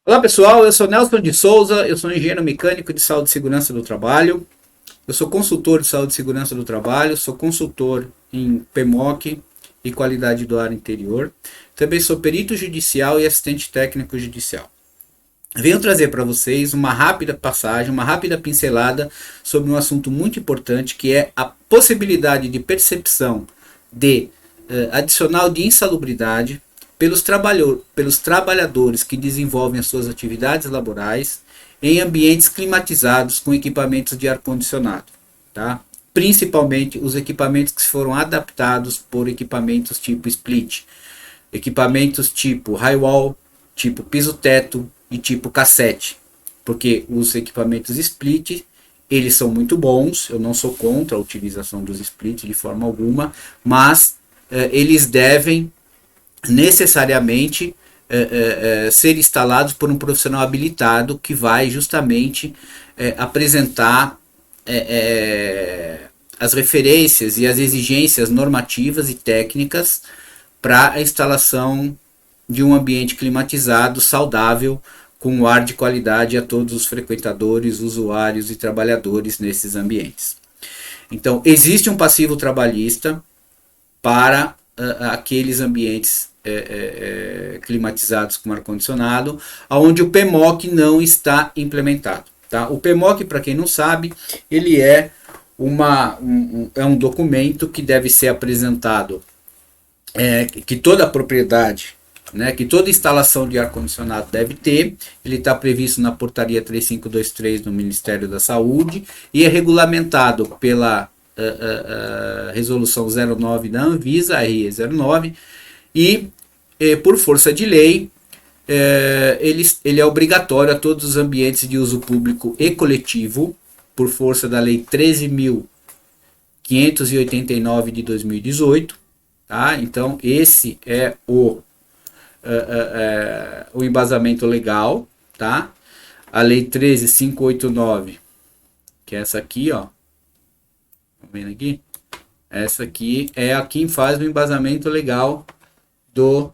Olá pessoal, eu sou Nelson de Souza, eu sou engenheiro mecânico de saúde e segurança do trabalho, eu sou consultor de saúde e segurança do trabalho, sou consultor em PMOC e qualidade do ar interior, também sou perito judicial e assistente técnico judicial. Venho trazer para vocês uma rápida passagem, uma rápida pincelada sobre um assunto muito importante que é a possibilidade de percepção de adicional de insalubridade pelos trabalhadores que desenvolvem as suas atividades laborais em ambientes climatizados com equipamentos de ar-condicionado, tá? Principalmente os equipamentos que foram adaptados por equipamentos tipo split, equipamentos tipo high-wall, tipo piso-teto e tipo cassete, porque os equipamentos split eles são muito bons, eu não sou contra a utilização dos split de forma alguma, mas eles devem necessariamente ser instalados por um profissional habilitado que vai justamente apresentar as referências e as exigências normativas e técnicas para a instalação de um ambiente climatizado, saudável, com ar de qualidade a todos os frequentadores, usuários e trabalhadores nesses ambientes. Então, existe um passivo trabalhista para aqueles ambientes climatizados com ar-condicionado, onde o PMOC não está implementado. Tá? O PMOC, para quem não sabe, ele é um documento que deve ser apresentado, que toda propriedade, né, que toda instalação de ar-condicionado deve ter. Ele está previsto na portaria 3523 do Ministério da Saúde e é regulamentado pela resolução 09 da Anvisa, RE 09, e por força de lei ele é obrigatório a todos os ambientes de uso público e coletivo, por força da lei 13.589 de 2018, tá? Então esse é o embasamento legal, tá? A lei 13.589, que é essa aqui, ó. Tá vendo aqui? Essa aqui é a quem faz o embasamento legal do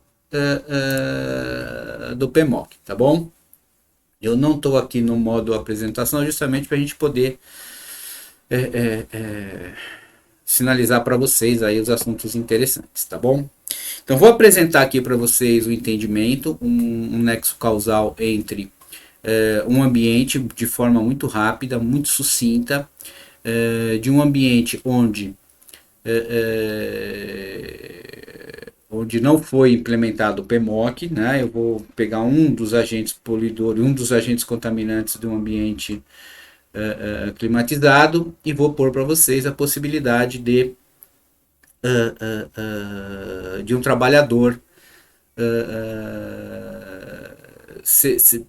PMOC, tá bom? Eu não estou aqui no modo apresentação justamente para a gente poder sinalizar para vocês aí os assuntos interessantes, tá bom? Então vou apresentar aqui para vocês o entendimento, um nexo causal entre um ambiente de forma muito rápida, muito sucinta, de um ambiente onde não foi implementado o PMOC, né? Eu vou pegar um dos agentes poluidores, um dos agentes contaminantes de um ambiente climatizado e vou pôr para vocês a possibilidade de um trabalhador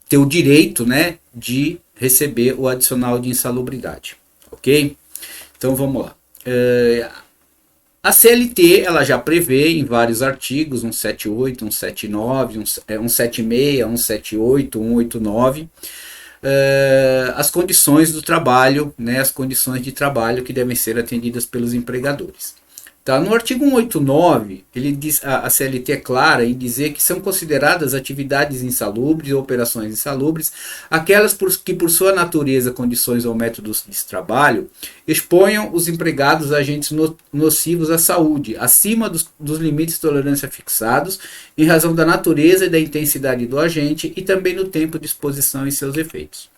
ter o direito, né, de receber o adicional de insalubridade, ok? Então vamos lá. A CLT ela já prevê em vários artigos, 178, 179, 176, 178, 189, as condições do trabalho, né, as condições de trabalho que devem ser atendidas pelos empregadores. Tá? No artigo 189, ele diz, a CLT é clara em dizer que são consideradas atividades insalubres ou operações insalubres aquelas que, por sua natureza, condições ou métodos de trabalho, exponham os empregados a agentes nocivos à saúde, acima dos limites de tolerância fixados, em razão da natureza e da intensidade do agente e também no tempo de exposição e seus efeitos.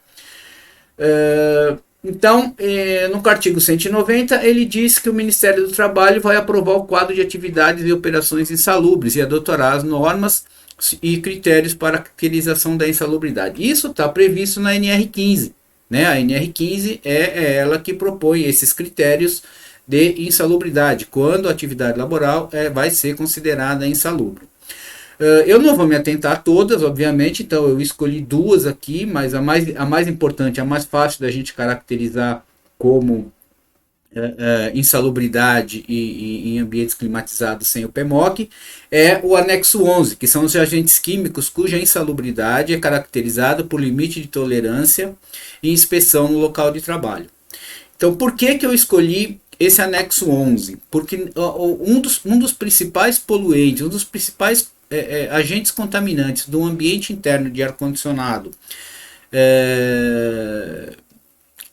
Então, no artigo 190, ele diz que o Ministério do Trabalho vai aprovar o quadro de atividades e operações insalubres e adotará as normas e critérios para a caracterização da insalubridade. Isso está previsto na NR15. Né? A NR15 é ela que propõe esses critérios de insalubridade, quando a atividade laboral vai ser considerada insalubre. Eu não vou me atentar a todas, obviamente, então eu escolhi duas aqui, mas a mais importante, a mais fácil da gente caracterizar como insalubridade em ambientes climatizados sem o PMOC, é o anexo 11, que são os agentes químicos cuja insalubridade é caracterizada por limite de tolerância e inspeção no local de trabalho. Então, por que eu escolhi esse anexo 11? Porque um dos principais poluentes, um dos principais agentes contaminantes do ambiente interno de ar-condicionado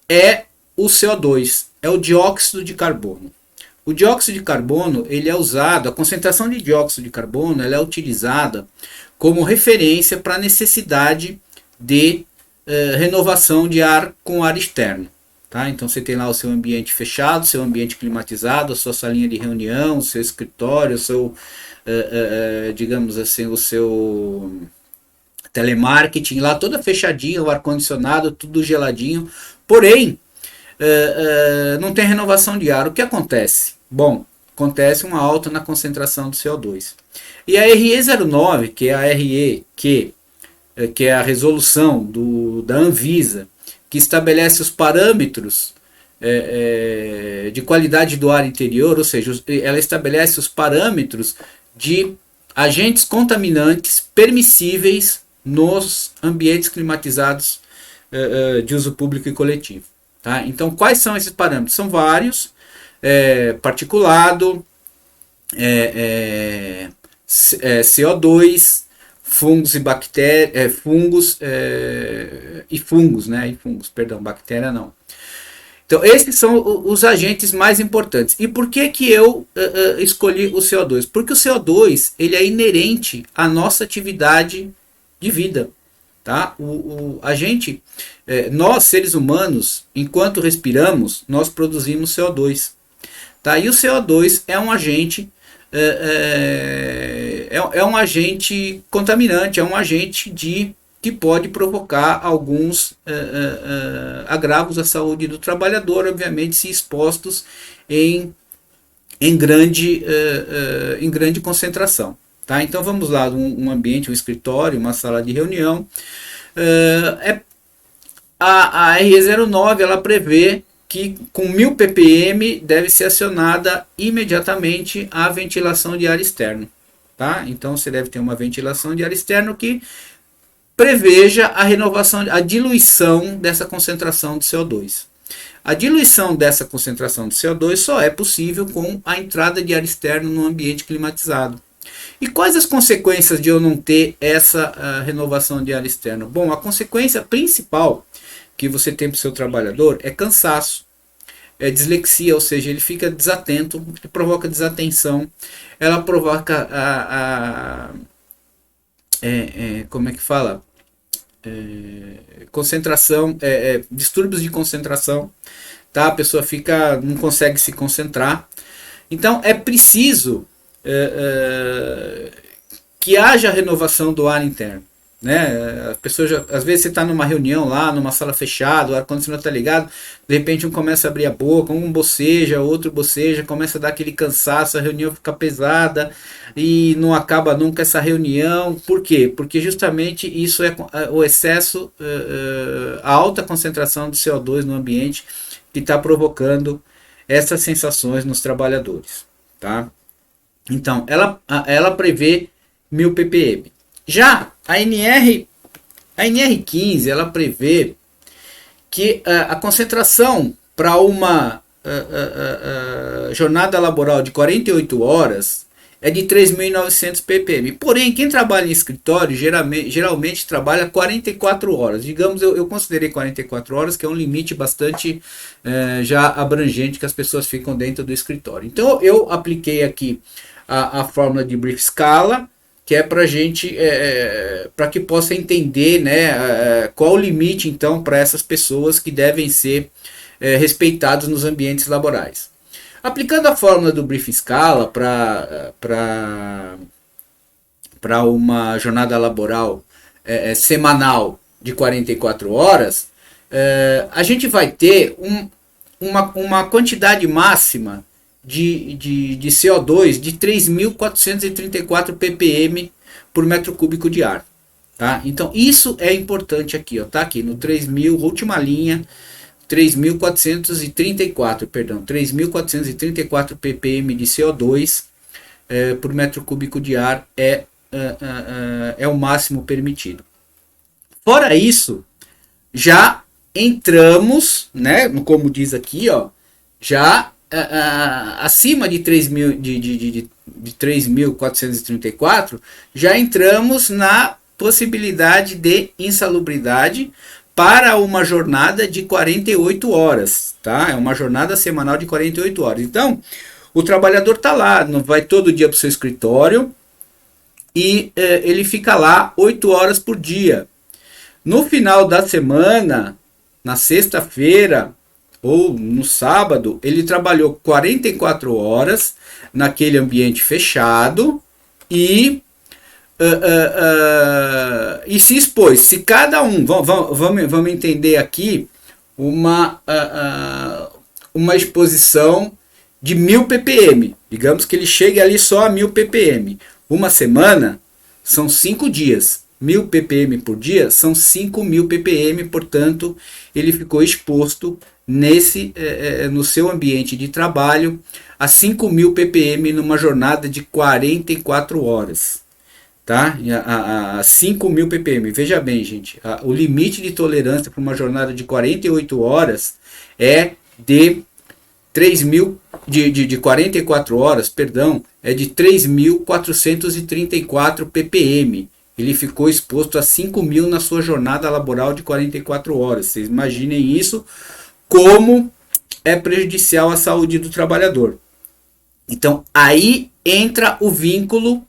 é o CO2, é o dióxido de carbono. O dióxido de carbono, ele é usado, a concentração de dióxido de carbono, ela é utilizada como referência para a necessidade de renovação de ar com ar externo. Tá? Então você tem lá o seu ambiente fechado, seu ambiente climatizado, a sua salinha de reunião, o seu escritório, o seu, digamos assim, o seu telemarketing lá, toda fechadinha, o ar-condicionado, tudo geladinho. Porém, não tem renovação de ar. O que acontece? Bom, acontece uma alta na concentração do CO2. E a RE09, que é a RE que é a resolução da Anvisa, que estabelece os parâmetros de qualidade do ar interior, ou seja, ela estabelece os parâmetros de agentes contaminantes permissíveis nos ambientes climatizados de uso público e coletivo. Tá? Então, quais são esses parâmetros? São vários: particulado, CO2, fungos e bactérias, perdão, bactéria não. Então, esses são os agentes mais importantes. E por que eu escolhi o CO2? Porque o CO2 ele é inerente à nossa atividade de vida. Tá? Nós, seres humanos, enquanto respiramos, nós produzimos CO2. Tá? E o CO2 é um agente um agente contaminante, é um agente que pode provocar alguns agravos à saúde do trabalhador, obviamente, se expostos em grande concentração. Tá? Então vamos lá, um ambiente, um escritório, uma sala de reunião. A RE09 ela prevê que com 1000 ppm deve ser acionada imediatamente a ventilação de ar externo. Tá? Então você deve ter uma ventilação de ar externo que preveja a renovação, a diluição dessa concentração de CO2. A diluição dessa concentração de CO2 só é possível com a entrada de ar externo no ambiente climatizado. E quais as consequências de eu não ter essa renovação de ar externo? Bom, a consequência principal que você tem para o seu trabalhador é cansaço, é dislexia, ou seja, ele fica desatento, ele provoca desatenção, ela provoca como é que fala? Concentração, distúrbios de concentração, tá? A pessoa não consegue se concentrar. Então é preciso que haja renovação do ar interno. Né? A pessoa às vezes você está numa reunião lá, numa sala fechada, o ar-condicionado está ligado, de repente um começa a abrir a boca, um boceja, outro boceja, começa a dar aquele cansaço, a reunião fica pesada e não acaba nunca essa reunião. Por quê? Porque justamente isso é o excesso, a alta concentração de CO2 no ambiente que está provocando essas sensações nos trabalhadores. Tá? Então, ela prevê 1000 ppm. Já a NR15 ela prevê que a concentração para uma jornada laboral de 48 horas é de 3.900 ppm. Porém, quem trabalha em escritório geralmente trabalha 44 horas. Digamos, eu considerei 44 horas, que é um limite bastante já abrangente que as pessoas ficam dentro do escritório. Então, eu apliquei aqui a fórmula de Brief Scala, que é para gente, para que possa entender, né, qual o limite então para essas pessoas que devem ser respeitados nos ambientes laborais. Aplicando a fórmula do Brief Scala para uma jornada laboral semanal de 44 horas, a gente vai ter uma quantidade máxima de CO2 de 3.434 ppm por metro cúbico de ar. Tá? Então isso é importante aqui, ó, tá aqui no 3.000, última linha, 3.434 ppm de CO2 por metro cúbico de ar é o máximo permitido. Fora isso, já entramos, né, como diz aqui, ó, já acima de 3.434, já entramos na possibilidade de insalubridade para uma jornada de 48 horas, tá? É uma jornada semanal de 48 horas. Então, o trabalhador está lá, não vai todo dia para o seu escritório e ele fica lá 8 horas por dia. No final da semana, na sexta-feira ou no sábado, ele trabalhou 44 horas naquele ambiente fechado e se expôs. Se cada um, vamos entender aqui uma exposição de 1000 ppm, digamos que ele chegue ali só a 1000 ppm. Uma semana são 5 dias. 1000 ppm por dia são 5.000 ppm, portanto, ele ficou exposto no seu ambiente de trabalho a 5.000 ppm numa jornada de 44 horas. Tá? A 5.000 ppm. Veja bem, gente, o limite de tolerância para uma jornada de 48 horas é de 44 horas, perdão, é de 3.434 ppm. Ele ficou exposto a 5.000 na sua jornada laboral de 44 horas. Vocês imaginem isso, como é prejudicial à saúde do trabalhador. Então, aí entra o vínculo,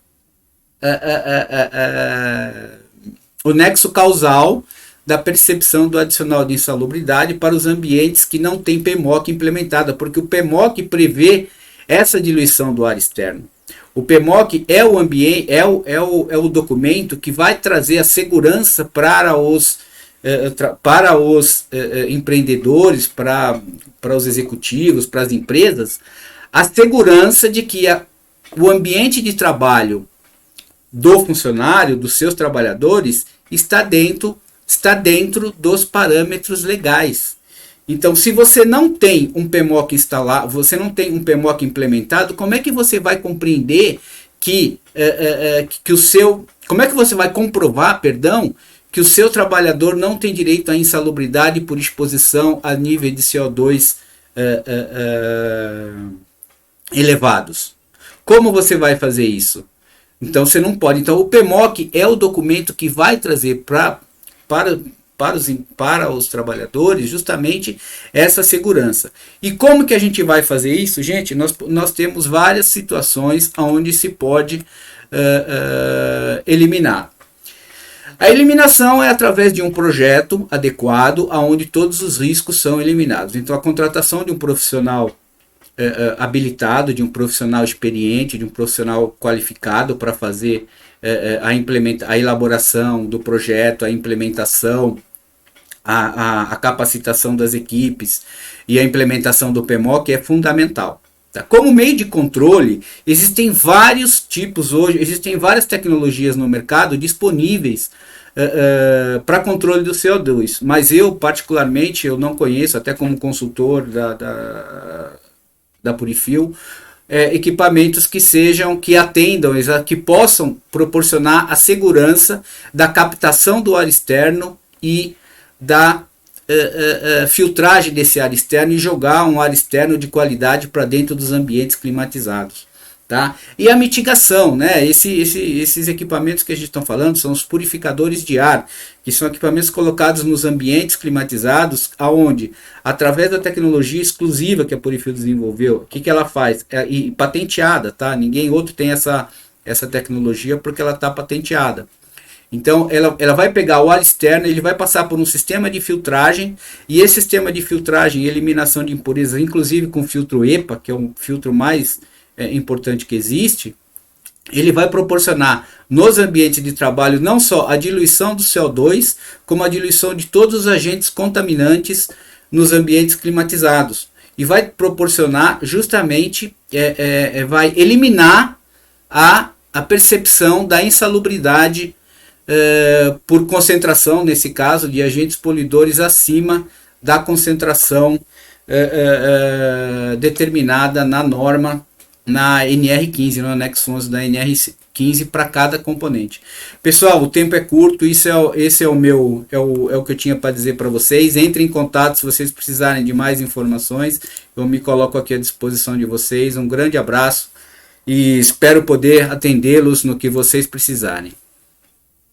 o nexo causal da percepção do adicional de insalubridade para os ambientes que não tem PMOC implementada, porque o PMOC prevê essa diluição do ar externo. O PMOC é o ambiente, é o documento que vai trazer a segurança para os empreendedores, para os executivos, para as empresas, a segurança de que o ambiente de trabalho do funcionário, dos seus trabalhadores, está dentro dos parâmetros legais. Então, se você não tem um PMOC instalado, você não tem um PMOC implementado, como é que você vai compreender que o seu, como é que você vai comprovar, perdão, que o seu trabalhador não tem direito à insalubridade por exposição a nível de CO2 elevados? Como você vai fazer isso? Então você não pode. Então o PMOC é o documento que vai trazer para os trabalhadores justamente essa segurança. E como que a gente vai fazer isso, gente? Nós temos várias situações onde se pode eliminar. A eliminação é através de um projeto adequado, onde todos os riscos são eliminados. Então a contratação de um profissional habilitado, de um profissional experiente, de um profissional qualificado para fazer a elaboração do projeto, a implementação, a capacitação das equipes e a implementação do PMOC é fundamental. Tá? Como meio de controle, existem vários tipos hoje, existem várias tecnologias no mercado disponíveis para controle do CO2, mas eu particularmente eu não conheço, até como consultor da Purifil, equipamentos que atendam, que possam proporcionar a segurança da captação do ar externo e da filtragem desse ar externo e jogar um ar externo de qualidade para dentro dos ambientes climatizados. Tá? E a mitigação, né? Esses equipamentos que a gente está falando são os purificadores de ar, que são equipamentos colocados nos ambientes climatizados, aonde, através da tecnologia exclusiva que a Purifil desenvolveu, o que ela faz? E patenteada, tá? Ninguém outro tem essa tecnologia porque ela está patenteada. Então ela vai pegar o ar externo, ele vai passar por um sistema de filtragem, e esse sistema de filtragem e eliminação de impurezas, inclusive com filtro EPA, que é um filtro mais importante que existe, ele vai proporcionar nos ambientes de trabalho não só a diluição do CO2, como a diluição de todos os agentes contaminantes nos ambientes climatizados. E vai proporcionar justamente, vai eliminar a percepção da insalubridade por concentração, nesse caso, de agentes poluidores acima da concentração determinada na norma, na NR15, no anexo 11 da NR15. 15 para cada componente. Pessoal, o tempo é curto, esse é o que eu tinha para dizer para vocês. Entrem em contato se vocês precisarem de mais informações. Eu me coloco aqui à disposição de vocês. Um grande abraço e espero poder atendê-los no que vocês precisarem.